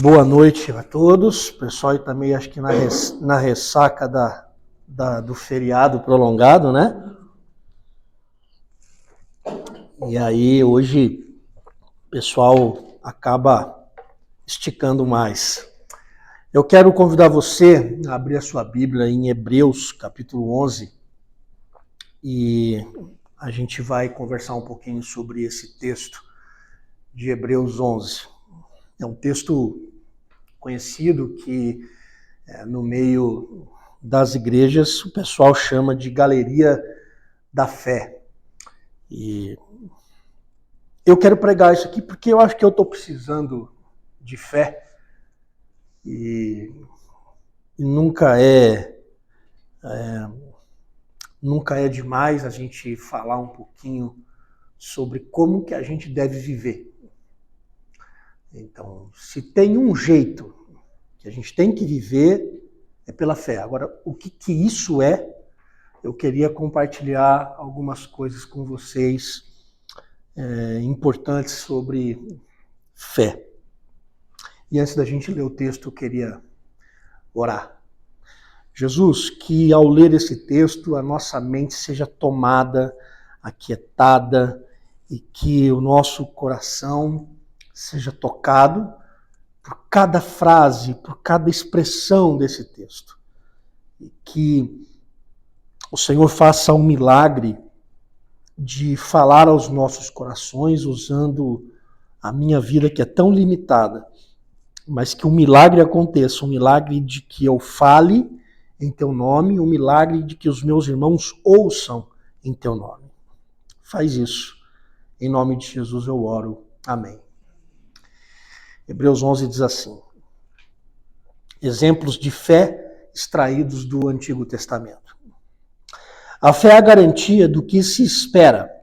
Boa noite a todos. O pessoal aí também acho que na ressaca do feriado prolongado, né? E aí hoje o pessoal acaba esticando mais. Eu quero convidar você a abrir a sua Bíblia em Hebreus, capítulo 11, e a gente vai conversar um pouquinho sobre esse texto de Hebreus 11. É um texto conhecido que no meio das igrejas o pessoal chama de galeria da fé. E eu quero pregar isso aqui porque eu acho que eu estou precisando de fé e nunca é demais a gente falar um pouquinho sobre como que a gente deve viver. Então, se tem um jeito que a gente tem que viver, é pela fé. Agora, o que isso é, eu queria compartilhar algumas coisas com vocês importantes sobre fé. E antes da gente ler o texto, eu queria orar. Jesus, que ao ler esse texto, a nossa mente seja tomada, aquietada, e que o nosso coração seja tocado por cada frase, por cada expressão desse texto. E que o Senhor faça um milagre de falar aos nossos corações usando a minha vida que é tão limitada, mas que um milagre aconteça, um milagre de que eu fale em teu nome, um milagre de que os meus irmãos ouçam em teu nome. Faz isso. Em nome de Jesus eu oro. Amém. Hebreus 11 diz assim: exemplos de fé extraídos do Antigo Testamento. A fé é a garantia do que se espera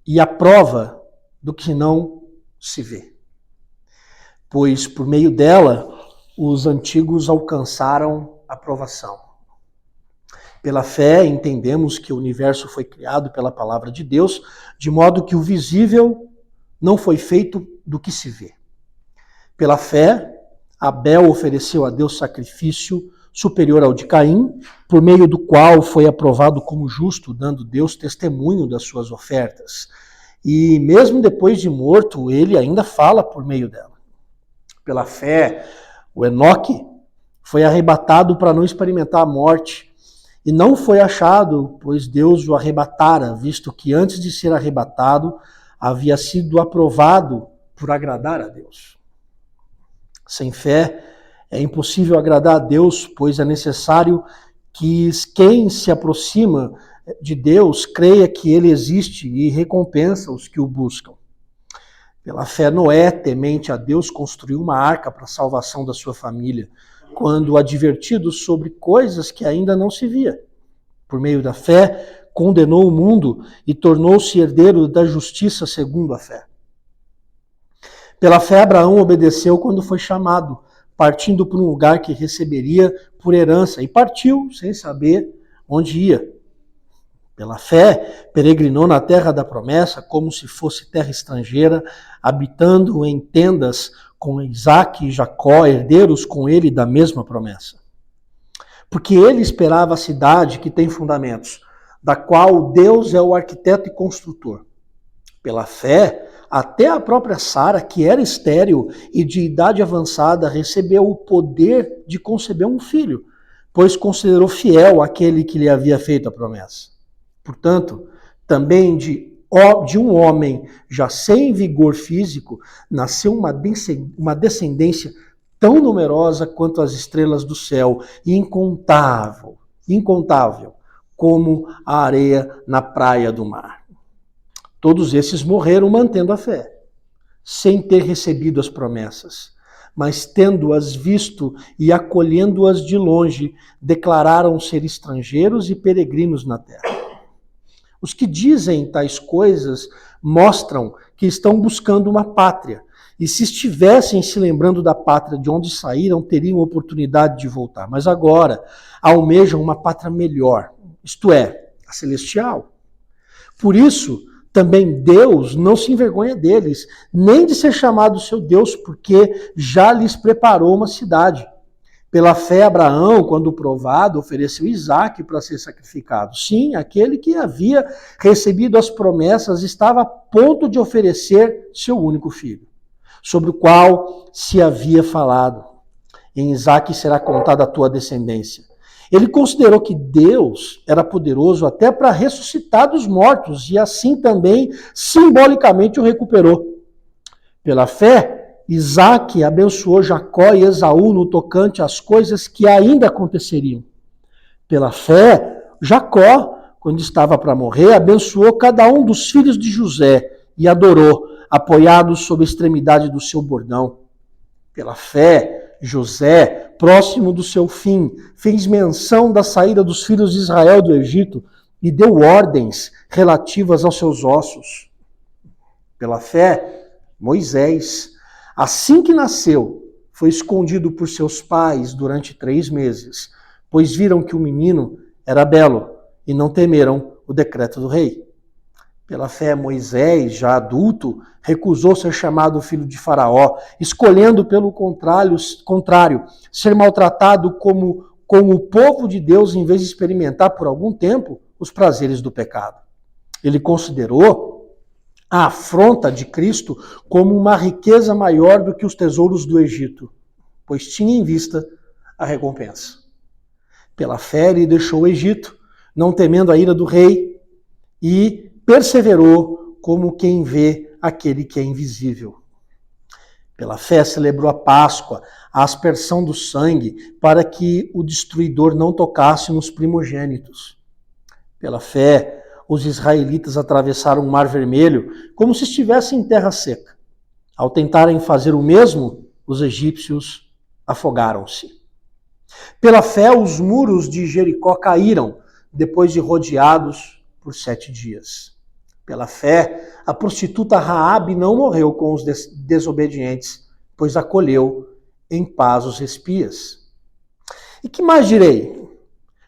e a prova do que não se vê. Pois por meio dela, os antigos alcançaram a aprovação. Pela fé, entendemos que o universo foi criado pela palavra de Deus, de modo que o visível não foi feito do que se vê. Pela fé, Abel ofereceu a Deus sacrifício superior ao de Caim, por meio do qual foi aprovado como justo, dando Deus testemunho das suas ofertas. E mesmo depois de morto, ele ainda fala por meio dela. Pela fé, o Enoque foi arrebatado para não experimentar a morte, e não foi achado, pois Deus o arrebatara, visto que antes de ser arrebatado, havia sido aprovado por agradar a Deus. Sem fé, é impossível agradar a Deus, pois é necessário que quem se aproxima de Deus creia que ele existe e recompensa os que o buscam. Pela fé, Noé, temente a Deus, construiu uma arca para a salvação da sua família, quando advertido sobre coisas que ainda não se via. Por meio da fé, condenou o mundo e tornou-se herdeiro da justiça segundo a fé. Pela fé, Abraão obedeceu quando foi chamado, partindo para um lugar que receberia por herança, e partiu sem saber onde ia. Pela fé, peregrinou na terra da promessa, como se fosse terra estrangeira, habitando em tendas com Isaque e Jacó, herdeiros com ele da mesma promessa. Porque ele esperava a cidade que tem fundamentos, da qual Deus é o arquiteto e construtor. Pela fé, até a própria Sara, que era estéril e de idade avançada, recebeu o poder de conceber um filho, pois considerou fiel aquele que lhe havia feito a promessa. Portanto, também de um homem já sem vigor físico, nasceu uma descendência tão numerosa quanto as estrelas do céu, e incontável, como a areia na praia do mar. Todos esses morreram mantendo a fé, sem ter recebido as promessas, mas tendo-as visto e acolhendo-as de longe, declararam ser estrangeiros e peregrinos na terra. Os que dizem tais coisas mostram que estão buscando uma pátria, e se estivessem se lembrando da pátria de onde saíram, teriam oportunidade de voltar. Mas agora almejam uma pátria melhor, isto é, a celestial. Por isso, também Deus não se envergonha deles, nem de ser chamado seu Deus, porque já lhes preparou uma cidade. Pela fé, Abraão, quando provado, ofereceu Isaque para ser sacrificado. Sim, aquele que havia recebido as promessas estava a ponto de oferecer seu único filho, sobre o qual se havia falado: em Isaque será contada a tua descendência. Ele considerou que Deus era poderoso até para ressuscitar dos mortos, e assim também simbolicamente o recuperou. Pela fé, Isaque abençoou Jacó e Esaú no tocante às coisas que ainda aconteceriam. Pela fé, Jacó, quando estava para morrer, abençoou cada um dos filhos de José e adorou, apoiado sob a extremidade do seu bordão. Pela fé, José, próximo do seu fim, fez menção da saída dos filhos de Israel do Egito e deu ordens relativas aos seus ossos. Pela fé, Moisés, assim que nasceu, foi escondido por seus pais durante 3 meses, pois viram que o menino era belo e não temeram o decreto do rei. Pela fé, Moisés, já adulto, recusou ser chamado filho de Faraó, escolhendo, pelo contrário, ser maltratado como o povo de Deus, em vez de experimentar por algum tempo os prazeres do pecado. Ele considerou a afronta de Cristo como uma riqueza maior do que os tesouros do Egito, pois tinha em vista a recompensa. Pela fé, ele deixou o Egito, não temendo a ira do rei, e perseverou como quem vê aquele que é invisível. Pela fé, celebrou a Páscoa, a aspersão do sangue, para que o destruidor não tocasse nos primogênitos. Pela fé, os israelitas atravessaram o Mar Vermelho como se estivessem em terra seca. Ao tentarem fazer o mesmo, os egípcios afogaram-se. Pela fé, os muros de Jericó caíram, depois de rodeados por 7 dias. Pela fé, a prostituta Raabe não morreu com os desobedientes, pois acolheu em paz os espias. E que mais direi?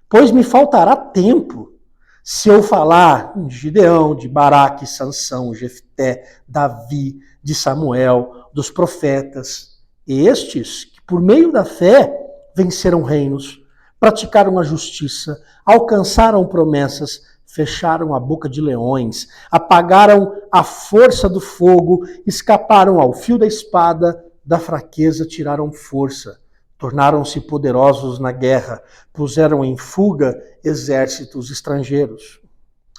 Pois me faltará tempo se eu falar de Gideão, de Baraque, Sansão, Jefté, Davi, de Samuel, dos profetas, estes que por meio da fé venceram reinos, praticaram a justiça, alcançaram promessas, fecharam a boca de leões, apagaram a força do fogo, escaparam ao fio da espada, da fraqueza tiraram força, tornaram-se poderosos na guerra, puseram em fuga exércitos estrangeiros.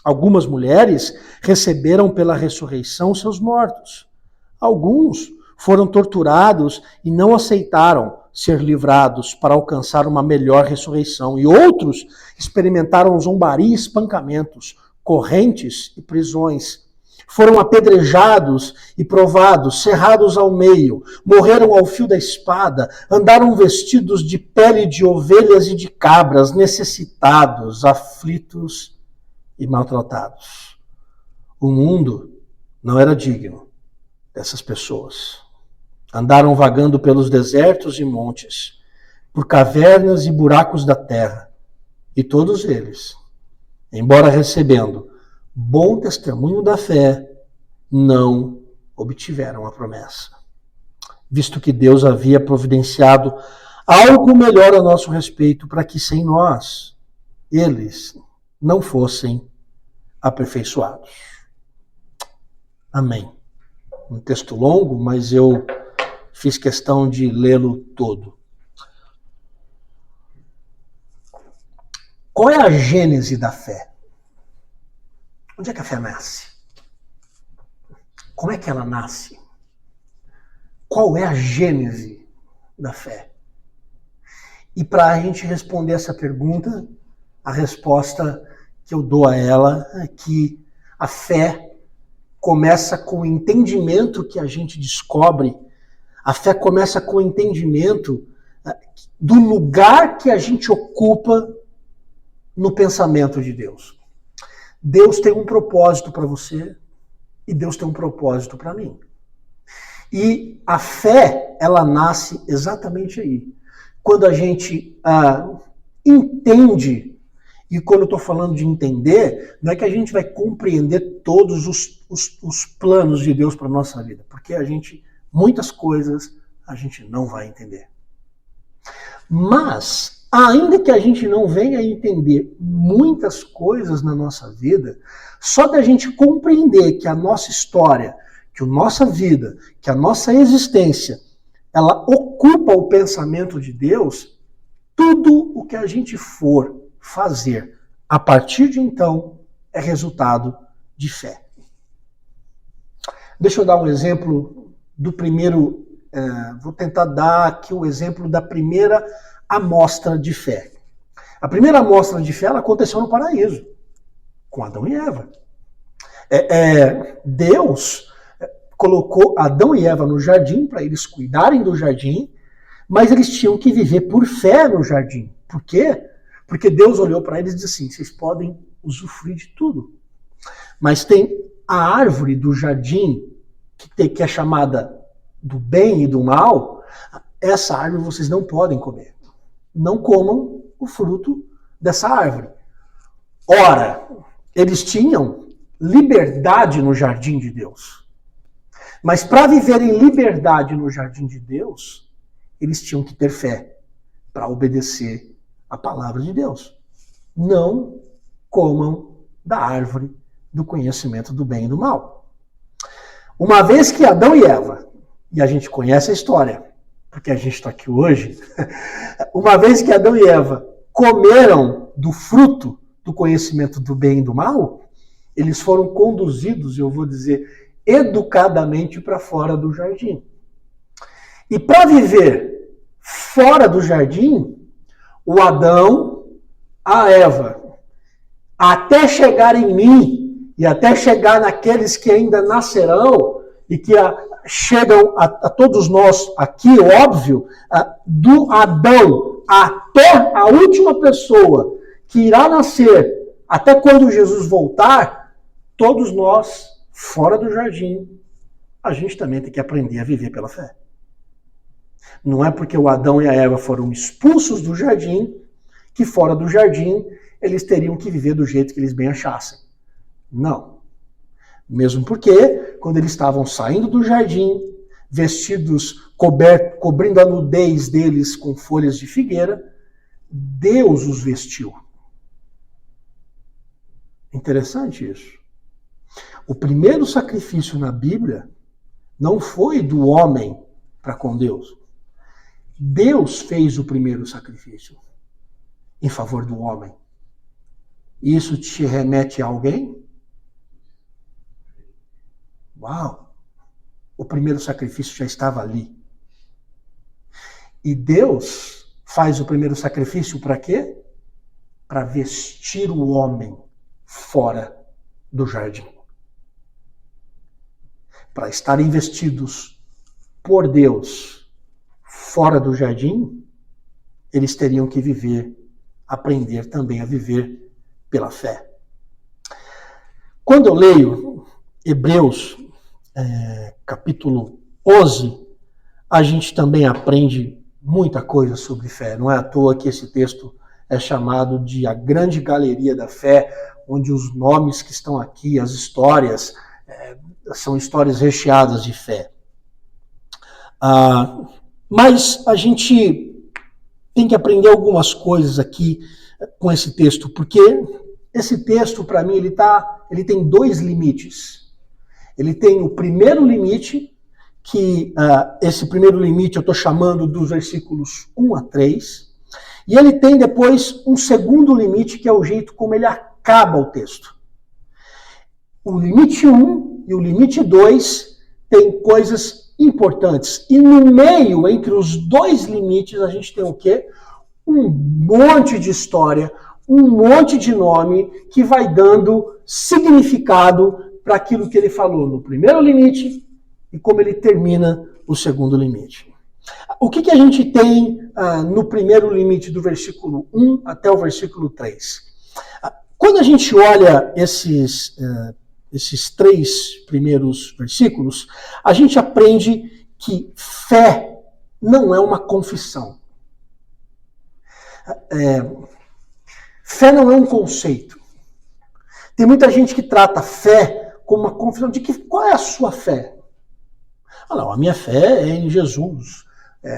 Algumas mulheres receberam pela ressurreição seus mortos. Alguns foram torturados e não aceitaram ser livrados para alcançar uma melhor ressurreição. E outros experimentaram zombaria e espancamentos, correntes e prisões. Foram apedrejados e provados, cerrados ao meio, morreram ao fio da espada, andaram vestidos de pele de ovelhas e de cabras, necessitados, aflitos e maltratados. O mundo não era digno dessas pessoas. Andaram vagando pelos desertos e montes, por cavernas e buracos da terra. E todos eles, embora recebendo bom testemunho da fé, não obtiveram a promessa, visto que Deus havia providenciado algo melhor a nosso respeito, para que sem nós, eles não fossem aperfeiçoados. Amém. Um texto longo, mas eu fiz questão de lê-lo todo. Qual é a gênese da fé? Onde é que a fé nasce? Como é que ela nasce? Qual é a gênese da fé? E para a gente responder essa pergunta, a resposta que eu dou a ela é que a fé começa com o entendimento que a gente descobre. A fé começa com o entendimento do lugar que a gente ocupa no pensamento de Deus. Deus tem um propósito para você e Deus tem um propósito para mim. E a fé, ela nasce exatamente aí. Quando a gente entende E quando eu estou falando de entender, não é que a gente vai compreender todos os planos de Deus para a nossa vida, porque muitas coisas a gente não vai entender. Mas, ainda que a gente não venha a entender muitas coisas na nossa vida, só da gente compreender que a nossa história, que a nossa vida, que a nossa existência, ela ocupa o pensamento de Deus, tudo o que a gente for fazer a partir de então é resultado de fé. Deixa eu dar um exemplo do primeiro, vou tentar dar aqui o exemplo da primeira amostra de fé. A primeira amostra de fé ela aconteceu no paraíso, com Adão e Eva. Deus colocou Adão e Eva no jardim para eles cuidarem do jardim, mas eles tinham que viver por fé no jardim. Por quê? Porque Deus olhou para eles e disse assim, vocês podem usufruir de tudo. Mas tem a árvore do jardim, que é chamada do bem e do mal, essa árvore vocês não podem comer. Não comam o fruto dessa árvore. Ora, eles tinham liberdade no jardim de Deus. Mas para viverem liberdade no jardim de Deus, eles tinham que ter fé para obedecer a palavra de Deus. Não comam da árvore do conhecimento do bem e do mal. Uma vez que Adão e Eva, e a gente conhece a história, porque a gente está aqui hoje, uma vez que Adão e Eva comeram do fruto do conhecimento do bem e do mal, eles foram conduzidos, eu vou dizer, educadamente para fora do jardim. E para viver fora do jardim, o Adão, a Eva, até chegar em mim e até chegar naqueles que ainda nascerão e que chegam a todos nós aqui, óbvio, do Adão até a última pessoa que irá nascer, até quando Jesus voltar, todos nós, fora do jardim, a gente também tem que aprender a viver pela fé. Não é porque o Adão e a Eva foram expulsos do jardim, que fora do jardim eles teriam que viver do jeito que eles bem achassem. Não. Mesmo porque, quando eles estavam saindo do jardim, vestidos, cobrindo a nudez deles com folhas de figueira, Deus os vestiu. Interessante isso. O primeiro sacrifício na Bíblia não foi do homem para com Deus. Deus fez o primeiro sacrifício em favor do homem. Isso te remete a alguém? Uau! O primeiro sacrifício já estava ali. E Deus faz o primeiro sacrifício para quê? Para vestir o homem fora do jardim. Para estarem vestidos por Deus fora do jardim, eles teriam que aprender também a viver pela fé. Quando eu leio Hebreus, capítulo 11, a gente também aprende muita coisa sobre fé. Não é à toa que esse texto é chamado de a grande galeria da fé, onde os nomes que estão aqui, as histórias, são histórias recheadas de fé. Mas a gente tem que aprender algumas coisas aqui com esse texto, porque esse texto, para mim, ele tem dois limites. Ele tem o primeiro limite, que esse primeiro limite eu estou chamando dos versículos 1 a 3, e ele tem depois um segundo limite, que é o jeito como ele acaba o texto. O limite 1 e o limite 2 tem coisas importantes. E no meio, entre os dois limites, a gente tem o quê? Um monte de história, um monte de nome que vai dando significado para aquilo que ele falou no primeiro limite e como ele termina o segundo limite. O que a gente tem no primeiro limite do versículo 1 até o versículo 3? Quando a gente olha esses três primeiros versículos, a gente aprende que fé não é uma confissão. Fé não é um conceito. Tem muita gente que trata fé como uma confissão de que qual é a sua fé? Ah, não, a minha fé é em Jesus.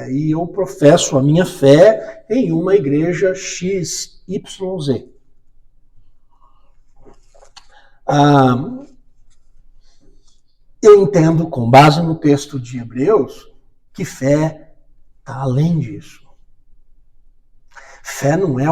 E eu professo a minha fé em uma igreja XYZ. Eu entendo, com base no texto de Hebreus, que fé está além disso. Fé não é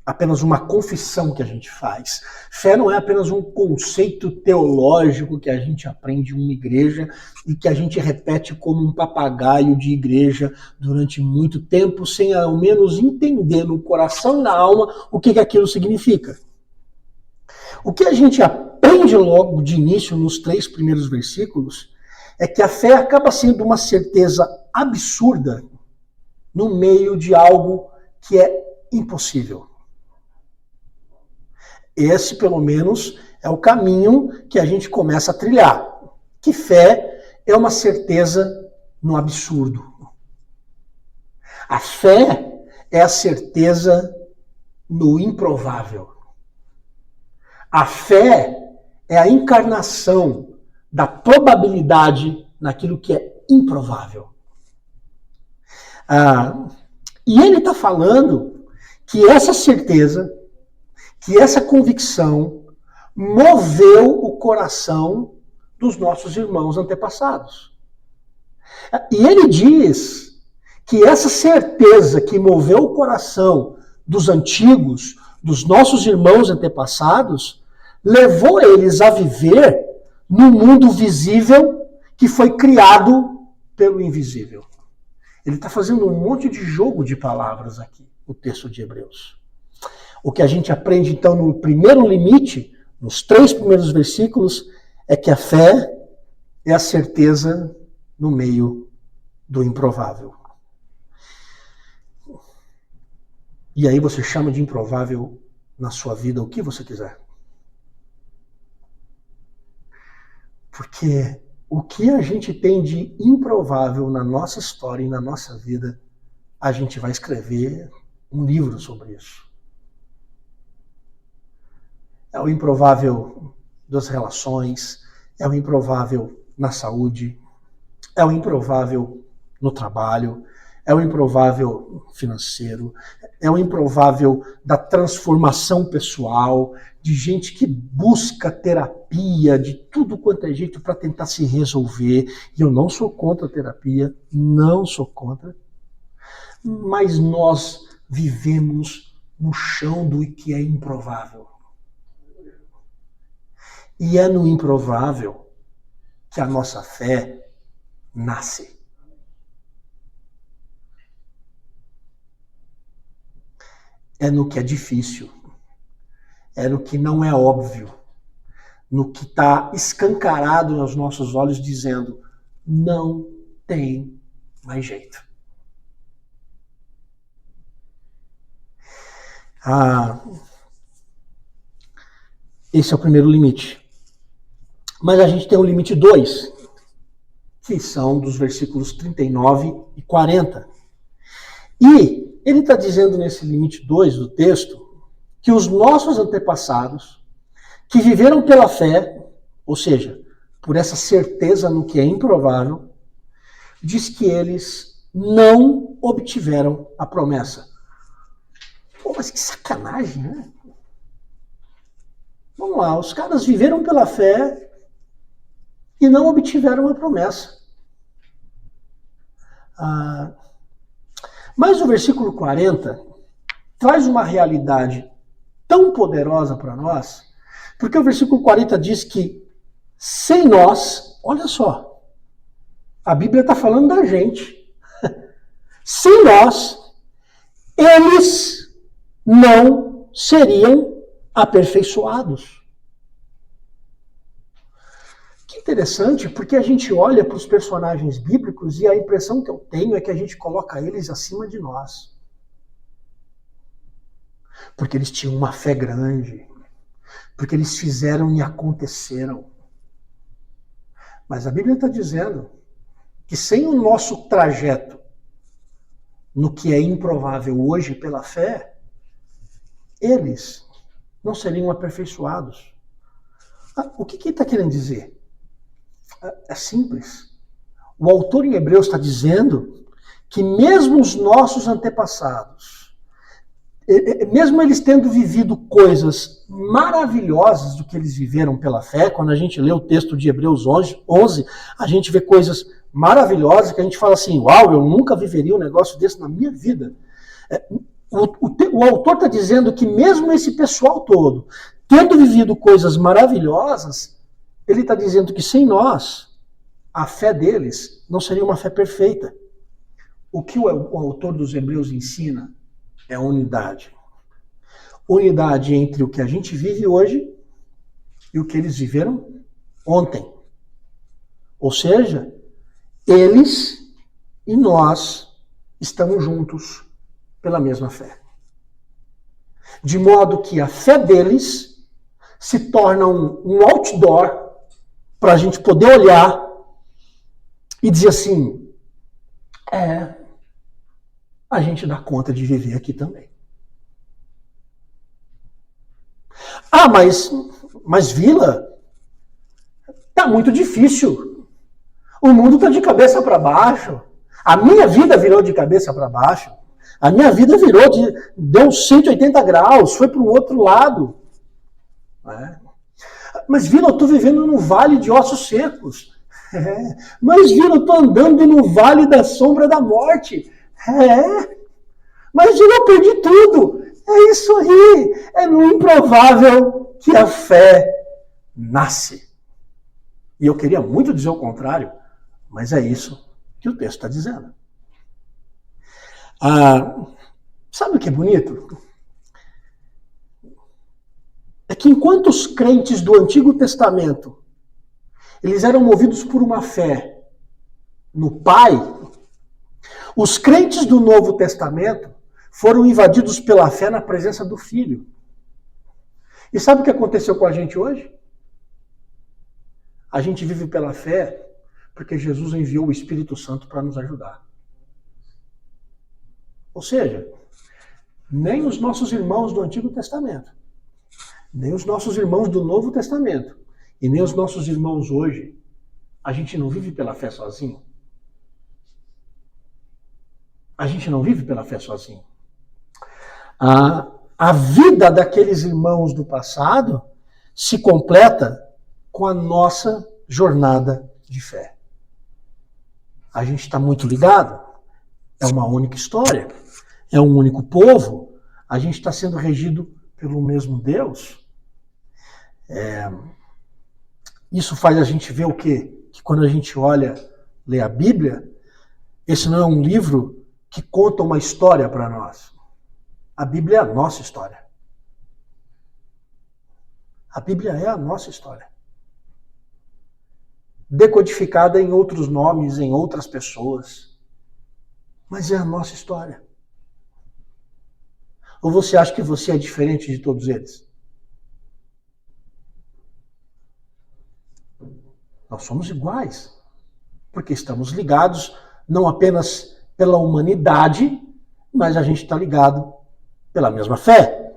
apenas uma confissão que a gente faz. Fé não é apenas um conceito teológico que a gente aprende em uma igreja e que a gente repete como um papagaio de igreja durante muito tempo, sem ao menos entender no coração e na alma o que aquilo significa. O que a gente aprende logo de início nos 3 primeiros versículos é que a fé acaba sendo uma certeza absurda no meio de algo que é impossível. Esse, pelo menos, é o caminho que a gente começa a trilhar. Que fé é uma certeza no absurdo. A fé é a certeza no improvável. A fé é a encarnação da probabilidade naquilo que é improvável. E ele está falando que essa certeza, que essa convicção moveu o coração dos nossos irmãos antepassados. E ele diz que essa certeza que moveu o coração dos antigos, dos nossos irmãos antepassados, levou eles a viver no mundo visível que foi criado pelo invisível. Ele está fazendo um monte de jogo de palavras aqui, o texto de Hebreus. O que a gente aprende, então, no primeiro limite, nos 3 primeiros versículos, é que a fé é a certeza no meio do improvável. E aí você chama de improvável na sua vida o que você quiser. Porque o que a gente tem de improvável na nossa história e na nossa vida, a gente vai escrever um livro sobre isso. É o improvável das relações, é o improvável na saúde, é o improvável no trabalho, é o improvável financeiro, é o improvável da transformação pessoal, de gente que busca terapia de tudo quanto é jeito para tentar se resolver. E eu não sou contra a terapia, não sou contra, mas nós vivemos no chão do que é improvável. E é no improvável que a nossa fé nasce. É no que é difícil, é no que não é óbvio, no que está escancarado aos nossos olhos, dizendo, não tem mais jeito. Esse é o primeiro limite. Mas a gente tem o limite 2, que são dos versículos 39 e 40. E ele está dizendo nesse limite 2 do texto que os nossos antepassados, que viveram pela fé, ou seja, por essa certeza no que é improvável, diz que eles não obtiveram a promessa. Pô, mas que sacanagem, né? Vamos lá, os caras viveram pela fé e não obtiveram a promessa. Mas o versículo 40 traz uma realidade tão poderosa para nós, porque o versículo 40 diz que sem nós, olha só, a Bíblia está falando da gente, sem nós, eles não seriam aperfeiçoados. Que interessante, porque a gente olha para os personagens bíblicos e a impressão que eu tenho é que a gente coloca eles acima de nós. Porque eles tinham uma fé grande, porque eles fizeram e aconteceram. Mas a Bíblia está dizendo que sem o nosso trajeto no que é improvável hoje pela fé, eles não seriam aperfeiçoados. O que ele está querendo dizer? É simples. O autor em Hebreus está dizendo que mesmo os nossos antepassados, mesmo eles tendo vivido coisas maravilhosas do que eles viveram pela fé, quando a gente lê o texto de Hebreus 11, a gente vê coisas maravilhosas que a gente fala assim, uau, eu nunca viveria um negócio desse na minha vida. O autor está dizendo que mesmo esse pessoal todo, tendo vivido coisas maravilhosas, ele está dizendo que sem nós, a fé deles não seria uma fé perfeita. O que o autor dos Hebreus ensina é unidade. Unidade entre o que a gente vive hoje e o que eles viveram ontem. Ou seja, eles e nós estamos juntos pela mesma fé. De modo que a fé deles se torna um outdoor para a gente poder olhar e dizer assim, a gente dá conta de viver aqui também. Ah, mas Vila, tá muito difícil. O mundo tá de cabeça para baixo. A minha vida virou de cabeça para baixo. A minha vida deu 180 graus, foi para o outro lado. Mas Vila, eu estou vivendo num vale de ossos secos. Mas Vila, eu estou andando no vale da sombra da morte. Mas eu perdi tudo. É isso aí. É no improvável que a fé nasce. E eu queria muito dizer o contrário, mas é isso que o texto está dizendo. Sabe o que é bonito? É que enquanto os crentes do Antigo Testamento, eles eram movidos por uma fé no Pai, os crentes do Novo Testamento foram invadidos pela fé na presença do Filho. E sabe o que aconteceu com a gente hoje? A gente vive pela fé porque Jesus enviou o Espírito Santo para nos ajudar. Ou seja, nem os nossos irmãos do Antigo Testamento, nem os nossos irmãos do Novo Testamento, e nem os nossos irmãos hoje, a gente não vive pela fé sozinho. A gente não vive pela fé sozinho. A vida daqueles irmãos do passado se completa com a nossa jornada de fé. A gente está muito ligado. É uma única história. É um único povo. A gente está sendo regido pelo mesmo Deus. Isso faz a gente ver o quê? Que quando a gente lê a Bíblia, esse não é um livro que conta uma história para nós. A Bíblia é a nossa história. A Bíblia é a nossa história. Decodificada em outros nomes, em outras pessoas. Mas é a nossa história. Ou você acha que você é diferente de todos eles? Nós somos iguais. Porque estamos ligados não apenas pela humanidade, mas a gente está ligado pela mesma fé.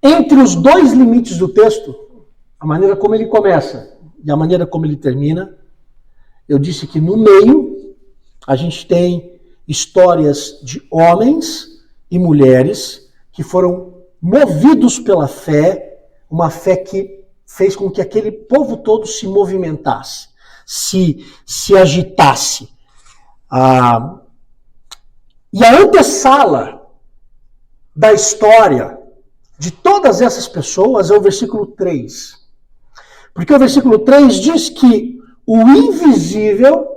Entre os dois limites do texto, a maneira como ele começa e a maneira como ele termina, eu disse que no meio a gente tem histórias de homens e mulheres que foram movidos pela fé, uma fé que fez com que aquele povo todo se movimentasse, se agitasse. E a antessala da história de todas essas pessoas é o versículo 3. Porque o versículo 3 diz que o invisível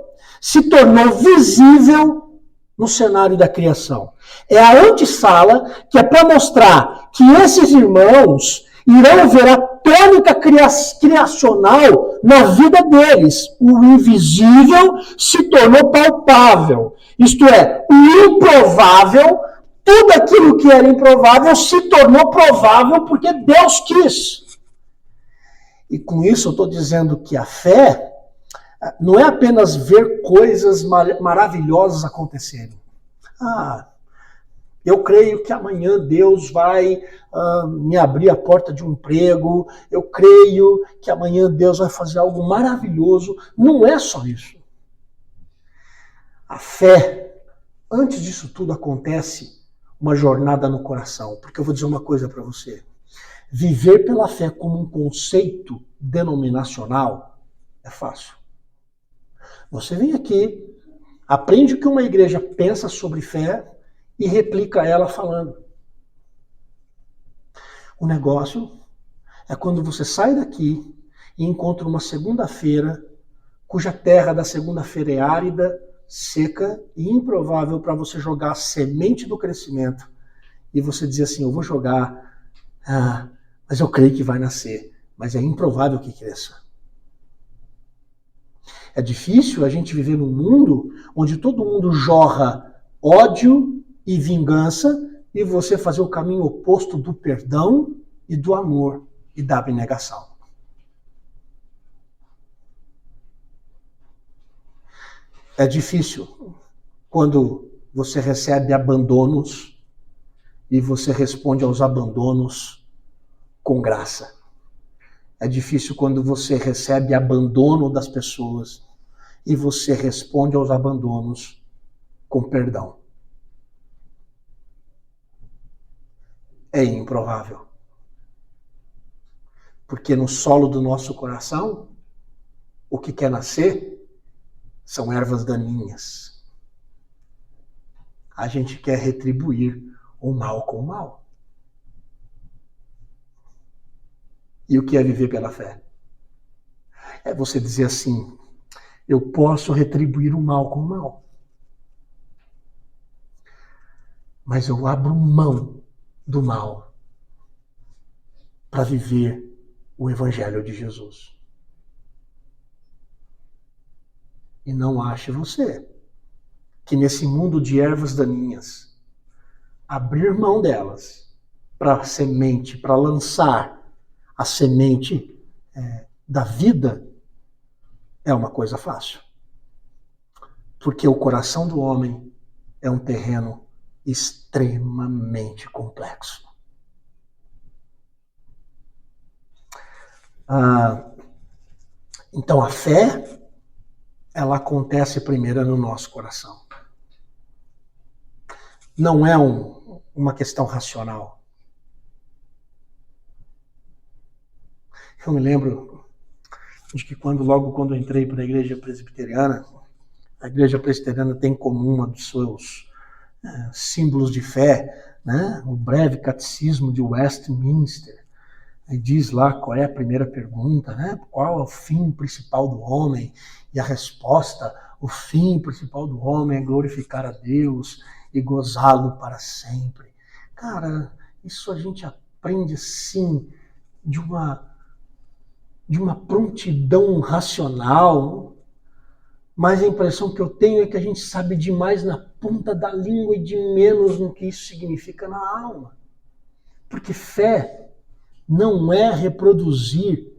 se tornou visível no cenário da criação. É a antessala que é para mostrar que esses irmãos irão ver a tônica criacional na vida deles. O invisível se tornou palpável. Isto é, o improvável, tudo aquilo que era improvável se tornou provável porque Deus quis. E com isso eu estou dizendo que a fé não é apenas ver coisas maravilhosas acontecerem. Eu creio que amanhã Deus vai me abrir a porta de um emprego. Eu creio que amanhã Deus vai fazer algo maravilhoso. Não é só isso. A fé, antes disso tudo acontece uma jornada no coração. Porque eu vou dizer uma coisa para você. Viver pela fé como um conceito denominacional é fácil. Você vem aqui, aprende o que uma igreja pensa sobre fé e replica ela falando. O negócio é quando você sai daqui e encontra uma segunda-feira cuja terra da segunda-feira é árida, seca e improvável para você jogar a semente do crescimento e você dizer assim, eu vou jogar, mas eu creio que vai nascer, mas é improvável que cresça. É difícil a gente viver num mundo onde todo mundo jorra ódio e vingança e você fazer o caminho oposto do perdão e do amor e da abnegação. É difícil quando você recebe abandonos e você responde aos abandonos com graça. É difícil quando você recebe abandono das pessoas e você responde aos abandonos com perdão. É improvável. Porque no solo do nosso coração, o que quer nascer são ervas daninhas. A gente quer retribuir o mal com o mal. E o que é viver pela fé? É você dizer assim, eu posso retribuir o mal com o mal. Mas eu abro mão do mal para viver o Evangelho de Jesus. E não ache você que nesse mundo de ervas daninhas, abrir mão delas para a semente, para lançar a semente da vida, é uma coisa fácil. Porque o coração do homem é um terreno extremamente complexo. Então a fé, ela acontece primeiro no nosso coração. Não é uma questão racional. Eu me lembro de que logo quando eu entrei para a igreja presbiteriana, a igreja presbiteriana tem como um dos seus símbolos de fé, né, o breve catecismo de Westminster. Aí diz lá qual é a primeira pergunta, né? Qual é o fim principal do homem? E a resposta, o fim principal do homem é glorificar a Deus e gozá-lo para sempre. Cara, isso a gente aprende assim de uma prontidão racional, mas a impressão que eu tenho é que a gente sabe demais na ponta da língua e de menos no que isso significa na alma. Porque fé não é reproduzir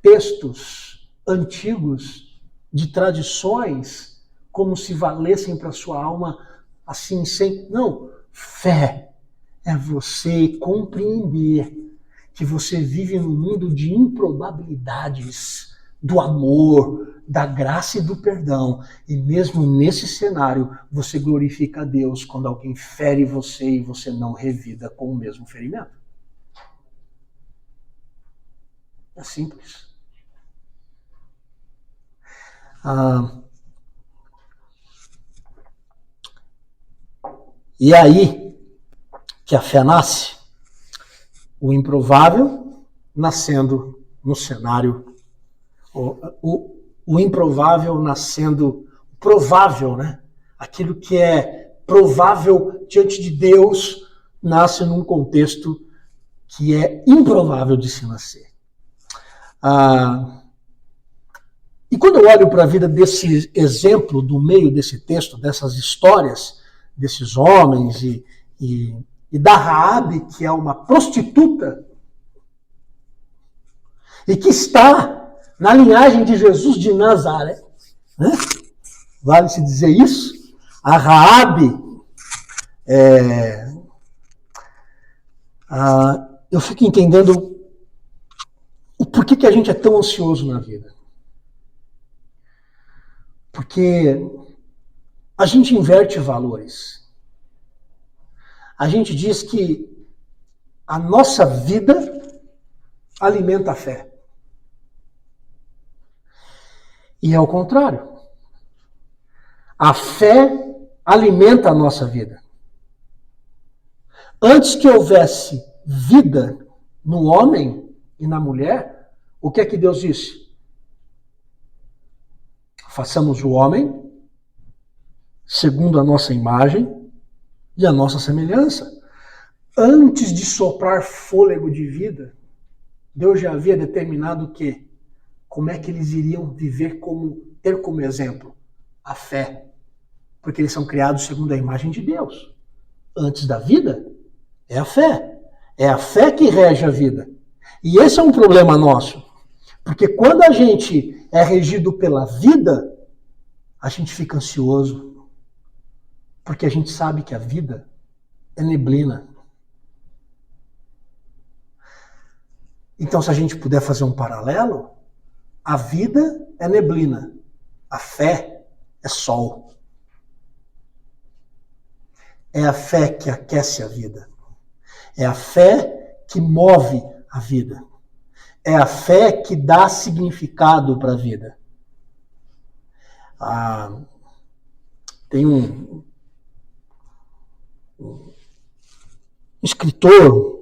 textos antigos de tradições como se valessem para a sua alma assim sem... Não, fé é você compreender que você vive num mundo de improbabilidades, do amor, da graça e do perdão. E mesmo nesse cenário, você glorifica a Deus quando alguém fere você e você não revida com o mesmo ferimento. É simples. E aí que a fé nasce, o improvável nascendo no cenário, o improvável nascendo provável, né? Aquilo que é provável diante de Deus nasce num contexto que é improvável de se nascer. E quando eu olho para a vida desse exemplo, do meio desse texto, dessas histórias, desses homens e da Raabe, que é uma prostituta, e que está na linhagem de Jesus de Nazaré, né? Vale-se dizer isso? A Raabe, Eu fico entendendo o porquê que a gente é tão ansioso na vida. Porque a gente inverte valores. A gente diz que a nossa vida alimenta a fé. E é ao contrário. A fé alimenta a nossa vida. Antes que houvesse vida no homem e na mulher, o que é que Deus disse? Façamos o homem segundo a nossa imagem e a nossa semelhança. Antes de soprar fôlego de vida, Deus já havia determinado que como é que eles iriam viver, ter como exemplo a fé. Porque eles são criados segundo a imagem de Deus. Antes da vida, é a fé. É a fé que rege a vida. E esse é um problema nosso. Porque quando a gente é regido pela vida, a gente fica ansioso. Porque a gente sabe que a vida é neblina. Então, se a gente puder fazer um paralelo, a vida é neblina, a fé é sol. É a fé que aquece a vida. É a fé que move a vida. É a fé que dá significado para a vida. Tem um escritor,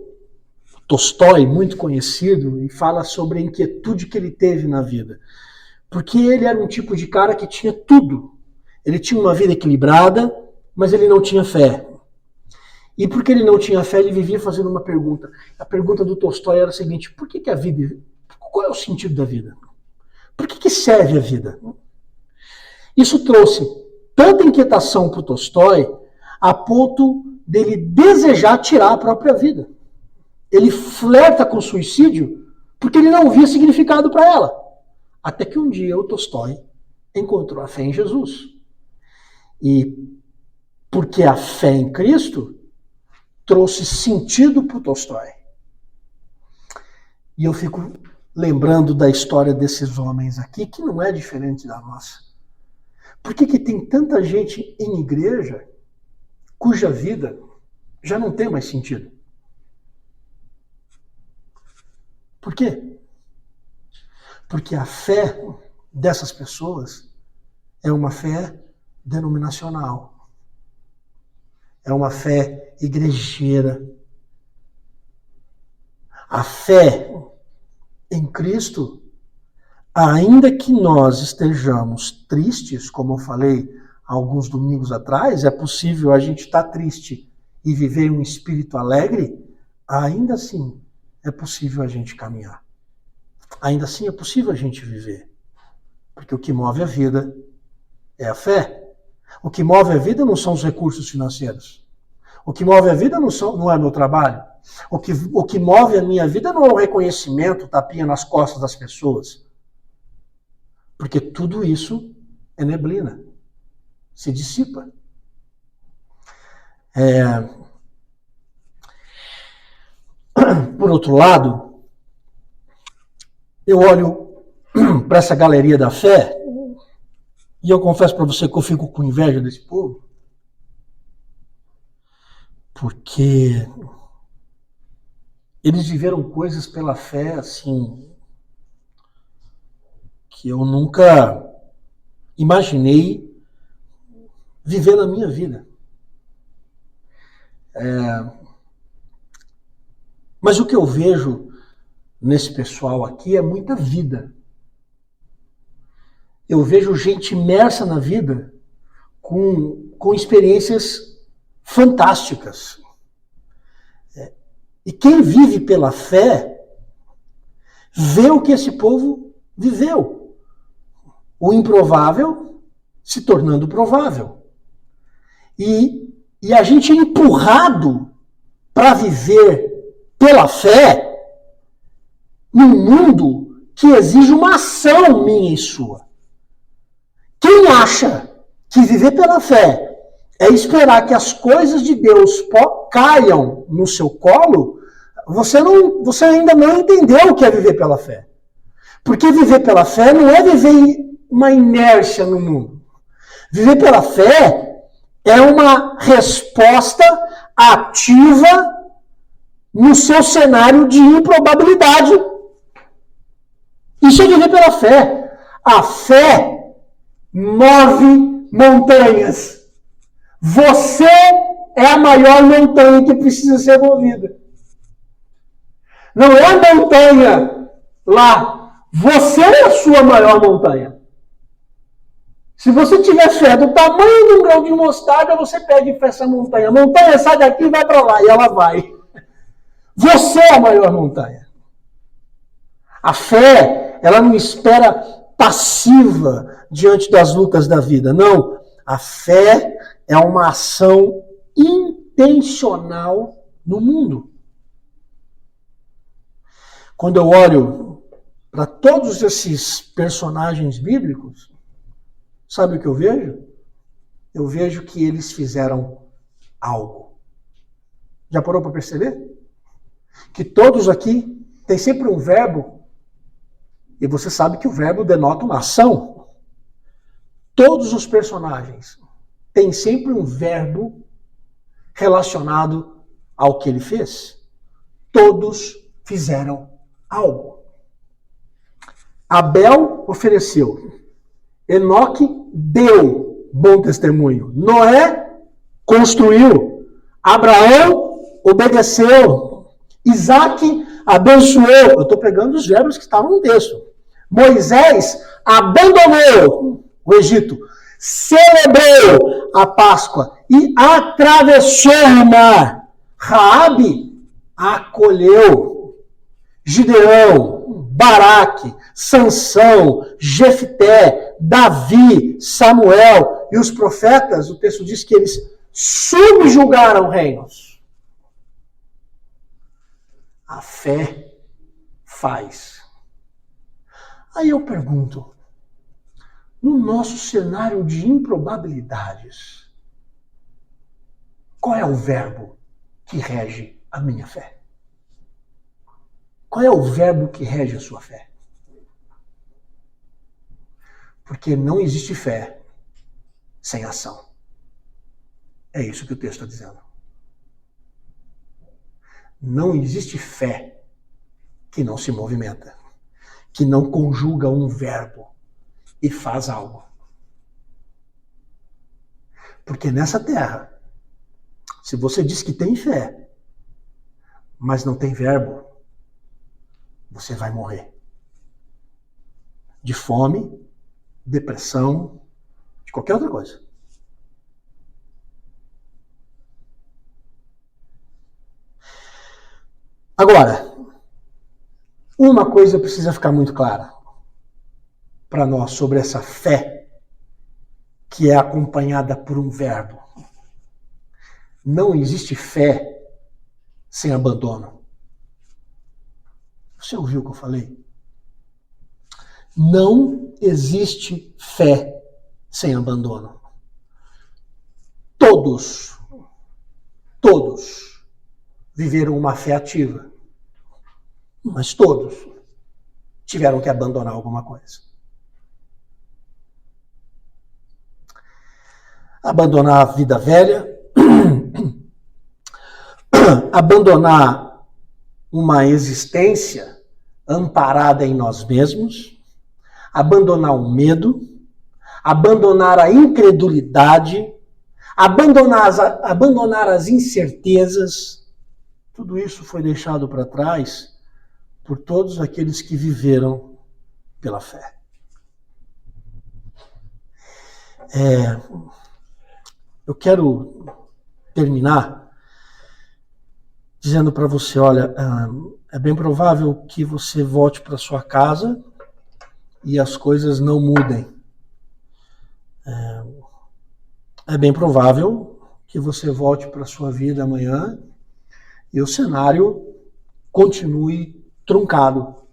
Tolstói, muito conhecido, e fala sobre a inquietude que ele teve na vida. Porque ele era um tipo de cara que tinha tudo. Ele tinha uma vida equilibrada, mas ele não tinha fé. E porque ele não tinha fé, ele vivia fazendo uma pergunta. A pergunta do Tolstói era a seguinte: por que a vida... Qual é o sentido da vida? Por que serve a vida? Isso trouxe tanta inquietação para o Tolstói, a ponto dele desejar tirar a própria vida. Ele flerta com o suicídio porque ele não via significado para ela. Até que um dia o Tolstói encontrou a fé em Jesus. E porque a fé em Cristo trouxe sentido para o Tolstói. E eu fico lembrando da história desses homens aqui, que não é diferente da nossa. Por que tem tanta gente em igreja cuja vida já não tem mais sentido? Por quê? Porque a fé dessas pessoas é uma fé denominacional. É uma fé igrejeira. A fé em Cristo, ainda que nós estejamos tristes, como eu falei alguns domingos atrás, é possível a gente estar triste e viver um espírito alegre, ainda assim é possível a gente caminhar. Ainda assim é possível a gente viver. Porque o que move a vida é a fé. O que move a vida não são os recursos financeiros. O que move a vida não é meu trabalho. O que move a minha vida não é o reconhecimento, o tapinha nas costas das pessoas. Porque tudo isso é neblina. Se dissipa. Por outro lado, eu olho para essa galeria da fé e eu confesso para você que eu fico com inveja desse povo. Porque eles viveram coisas pela fé, assim, que eu nunca imaginei viver na minha vida. Mas o que eu vejo nesse pessoal aqui é muita vida. Eu vejo gente imersa na vida com experiências fantásticas. E quem vive pela fé vê o que esse povo viveu. O improvável se tornando provável. E a gente é empurrado para viver pela fé num mundo que exige uma ação minha e sua. Quem acha que viver pela fé é esperar que as coisas de Deus caiam no seu colo, você ainda não entendeu o que é viver pela fé. Porque viver pela fé não é viver uma inércia no mundo. Viver pela fé é uma resposta ativa no seu cenário de improbabilidade. Isso é viver pela fé. A fé move montanhas. Você é a maior montanha que precisa ser movida. Não é a montanha lá. Você é a sua maior montanha. Se você tiver fé do tamanho de um grão de mostarda, você pede para essa montanha. Montanha, sai daqui e vai para lá. E ela vai. Você é a maior montanha. A fé, ela não espera passiva diante das lutas da vida. Não. A fé é uma ação intencional no mundo. Quando eu olho para todos esses personagens bíblicos, sabe o que eu vejo? Eu vejo que eles fizeram algo. Já parou para perceber? Que todos aqui têm sempre um verbo, e você sabe que o verbo denota uma ação. Todos os personagens têm sempre um verbo relacionado ao que ele fez. Todos fizeram algo. Abel ofereceu. Enoque deu bom testemunho. Noé construiu. Abraão obedeceu. Isaac abençoou. Eu estou pegando os verbos que estavam no texto. Moisés abandonou o Egito. Celebrou a Páscoa e atravessou o mar. Raabe acolheu. Gideão, Baraque, Sansão, Jefté, Davi, Samuel e os profetas, o texto diz que eles subjugaram reinos. A fé faz. Aí eu pergunto, no nosso cenário de improbabilidades, qual é o verbo que rege a minha fé? Qual é o verbo que rege a sua fé? Porque não existe fé sem ação. É isso que o texto está dizendo. Não existe fé que não se movimenta, que não conjuga um verbo e faz algo. Porque nessa terra, se você diz que tem fé, mas não tem verbo, você vai morrer. De fome, depressão, de qualquer outra coisa. Agora, uma coisa precisa ficar muito clara para nós sobre essa fé que é acompanhada por um verbo. Não existe fé sem abandono. Você ouviu o que eu falei? Não existe fé sem abandono. Todos viveram uma fé ativa. Mas todos tiveram que abandonar alguma coisa. Abandonar a vida velha, abandonar uma existência amparada em nós mesmos, abandonar o medo, abandonar a incredulidade, abandonar as incertezas. Tudo isso foi deixado para trás por todos aqueles que viveram pela fé. Eu quero terminar dizendo para você, olha, é bem provável que você volte para sua casa e as coisas não mudem. É bem provável que você volte para sua vida amanhã e o cenário continue truncado.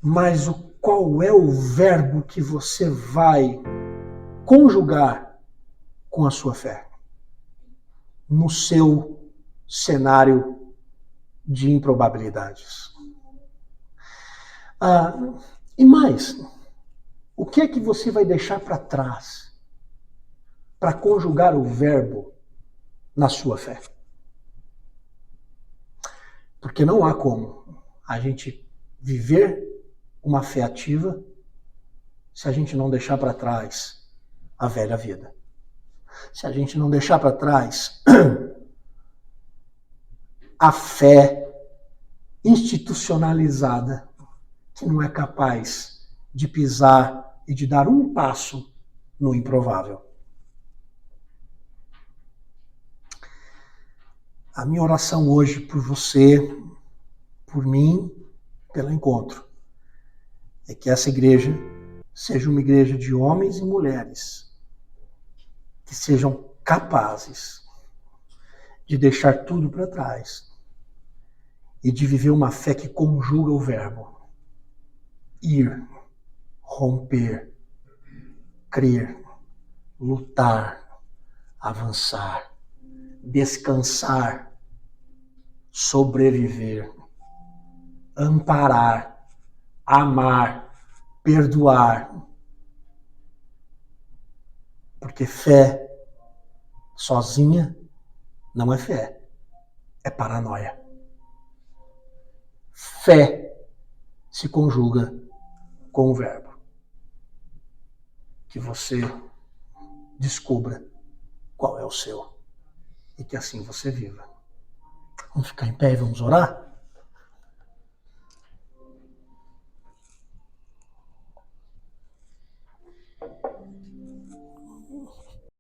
Mas qual é o verbo que você vai conjugar com a sua fé no seu cenário de improbabilidades. E mais, o que é que você vai deixar para trás para conjugar o verbo na sua fé? Porque não há como a gente viver uma fé ativa se a gente não deixar para trás a velha vida. Se a gente não deixar para trás a fé institucionalizada, que não é capaz de pisar e de dar um passo no improvável. A minha oração hoje por você, por mim, pelo encontro, é que essa igreja seja uma igreja de homens e mulheres que sejam capazes de deixar tudo para trás e de viver uma fé que conjuga o verbo ir, romper, crer, lutar, avançar, descansar, sobreviver, amparar, amar, perdoar. Porque fé sozinha não é fé, é paranoia. Fé se conjuga com o verbo. Que você descubra qual é o seu e que assim você viva. Vamos ficar em pé e vamos orar?